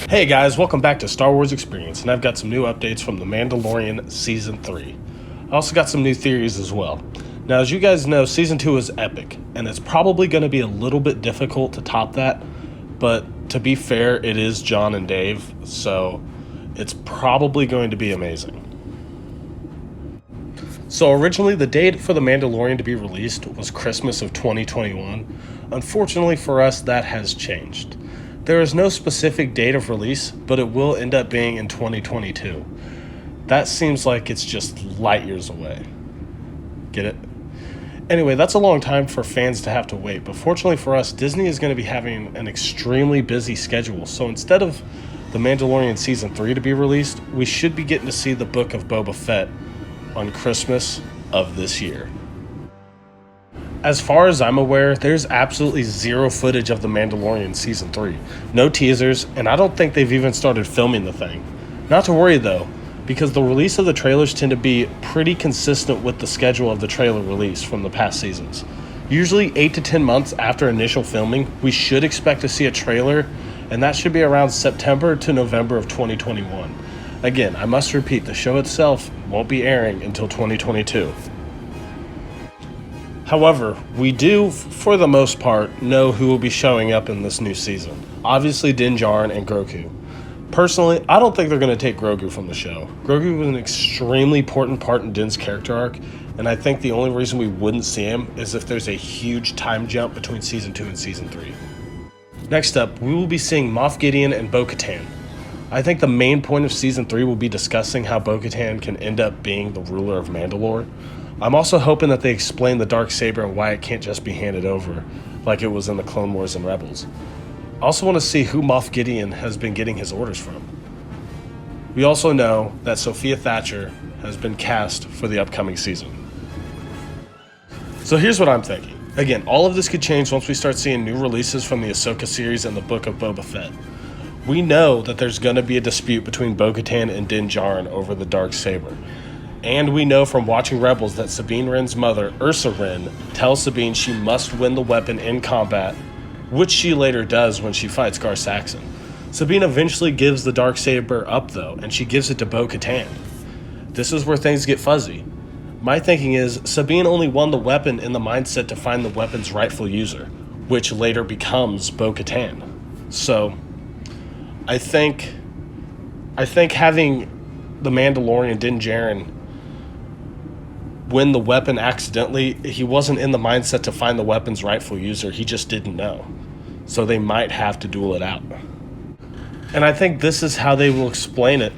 Hey guys, welcome back to Star Wars Experience, and I've got some new updates from The Mandalorian Season 3. I also got some new theories as well. Now, as you guys know, Season 2 is epic, and it's probably going to be a little bit difficult to top that, but to be fair, it is John and Dave, so it's probably going to be amazing. So originally, the date for The Mandalorian to be released was Christmas of 2021. Unfortunately for us, that has changed. There is no specific date of release, but it will end up being in 2022. That seems like it's just light years away. Get it? Anyway, that's a long time for fans to have to wait, but fortunately for us, Disney is going to be having an extremely busy schedule, so instead of The Mandalorian Season 3 to be released, we should be getting to see the Book of Boba Fett on Christmas of this year. As far as I'm aware, there's absolutely zero footage of The Mandalorian Season 3. No teasers, and I don't think they've even started filming the thing. Not to worry though, because the release of the trailers tend to be pretty consistent with the schedule of the trailer release from the past seasons. Usually 8 to 10 months after initial filming, we should expect to see a trailer, and that should be around September to November of 2021. Again, I must repeat, the show itself won't be airing until 2022. However, we do, for the most part, know who will be showing up in this new season. Obviously, Din Djarin and Grogu. Personally, I don't think they're going to take Grogu from the show. Grogu was an extremely important part in Din's character arc, and I think the only reason we wouldn't see him is if there's a huge time jump between Season 2 and Season 3. Next up, we will be seeing Moff Gideon and Bo-Katan. I think the main point of Season 3 will be discussing how Bo-Katan can end up being the ruler of Mandalore. I'm also hoping that they explain the Darksaber and why it can't just be handed over, like it was in the Clone Wars and Rebels. I also want to see who Moff Gideon has been getting his orders from. We also know that Sophia Thatcher has been cast for the upcoming season. So here's what I'm thinking. Again, all of this could change once we start seeing new releases from the Ahsoka series and the Book of Boba Fett. We know that there's going to be a dispute between Bo-Katan and Din Djarin over the Darksaber. And we know from watching Rebels that Sabine Wren's mother, Ursa Wren, tells Sabine she must win the weapon in combat, which she later does when she fights Gar Saxon. Sabine eventually gives the Darksaber up though, and she gives it to Bo-Katan. This is where things get fuzzy. My thinking is, Sabine only won the weapon in the mindset to find the weapon's rightful user, which later becomes Bo-Katan. So, I think having the Mandalorian Din Djarin win the weapon accidentally, he wasn't in the mindset to find the weapon's rightful user, he just didn't know. So they might have to duel it out. And I think this is how they will explain it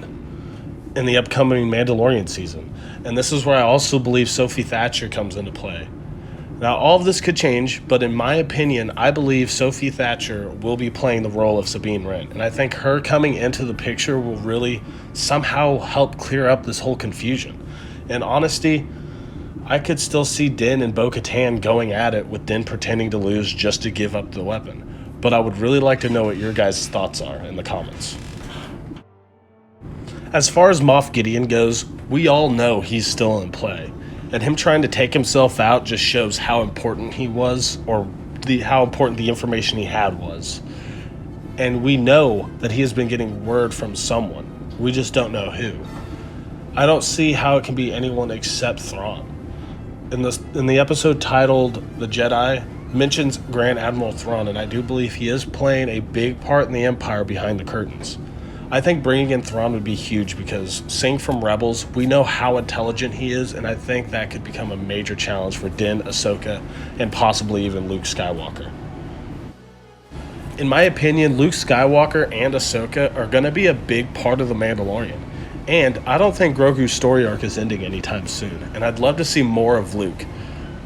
in the upcoming Mandalorian season. And this is where I also believe Sophie Thatcher comes into play. Now, all of this could change, but in my opinion, I believe Sophie Thatcher will be playing the role of Sabine Wren. And I think her coming into the picture will really somehow help clear up this whole confusion. In honesty, I could still see Din and Bo-Katan going at it with Din pretending to lose just to give up the weapon. But I would really like to know what your guys' thoughts are in the comments. As far as Moff Gideon goes, we all know he's still in play. And him trying to take himself out just shows how important he was, or how important the information he had was. And we know that he has been getting word from someone. We just don't know who. I don't see how it can be anyone except Thrawn. In the episode titled The Jedi, mentions Grand Admiral Thrawn, and I do believe he is playing a big part in the Empire behind the curtains. I think bringing in Thrawn would be huge because, seeing from Rebels, we know how intelligent he is, and I think that could become a major challenge for Din, Ahsoka, and possibly even Luke Skywalker. In my opinion, Luke Skywalker and Ahsoka are going to be a big part of The Mandalorian. And I don't think Grogu's story arc is ending anytime soon, and I'd love to see more of Luke,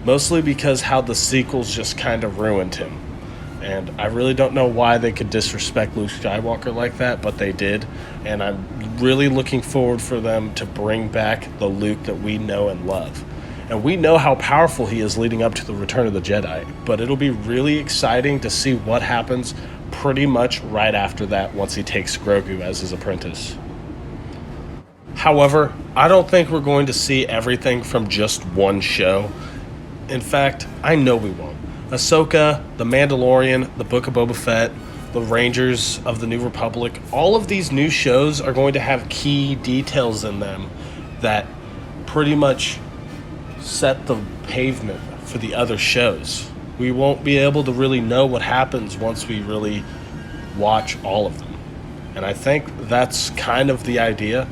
mostly because how the sequels just kind of ruined him. And I really don't know why they could disrespect Luke Skywalker like that, but they did, and I'm really looking forward for them to bring back the Luke that we know and love. And we know how powerful he is leading up to the Return of the Jedi, but it'll be really exciting to see what happens pretty much right after that once he takes Grogu as his apprentice. However, I don't think we're going to see everything from just one show. In fact, I know we won't. Ahsoka, The Mandalorian, The Book of Boba Fett, The Rangers of the New Republic, all of these new shows are going to have key details in them that pretty much set the pavement for the other shows. We won't be able to really know what happens once we really watch all of them. And I think that's kind of the idea.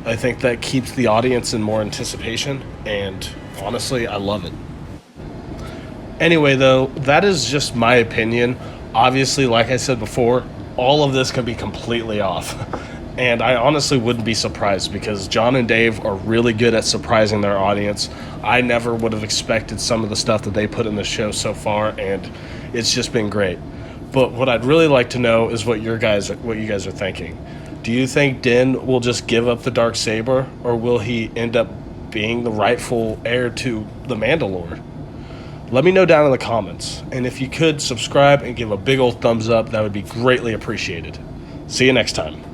I think that keeps the audience in more anticipation, and honestly, I love it. Anyway, though, that is just my opinion. Obviously, like I said before, all of this could be completely off. And I honestly wouldn't be surprised because John and Dave are really good at surprising their audience. I never would have expected some of the stuff that they put in the show so far, and it's just been great. But what I'd really like to know is what you guys are thinking. Do you think Din will just give up the Darksaber, or will he end up being the rightful heir to the Mandalore? Let me know down in the comments, and if you could subscribe and give a big old thumbs up, that would be greatly appreciated. See you next time.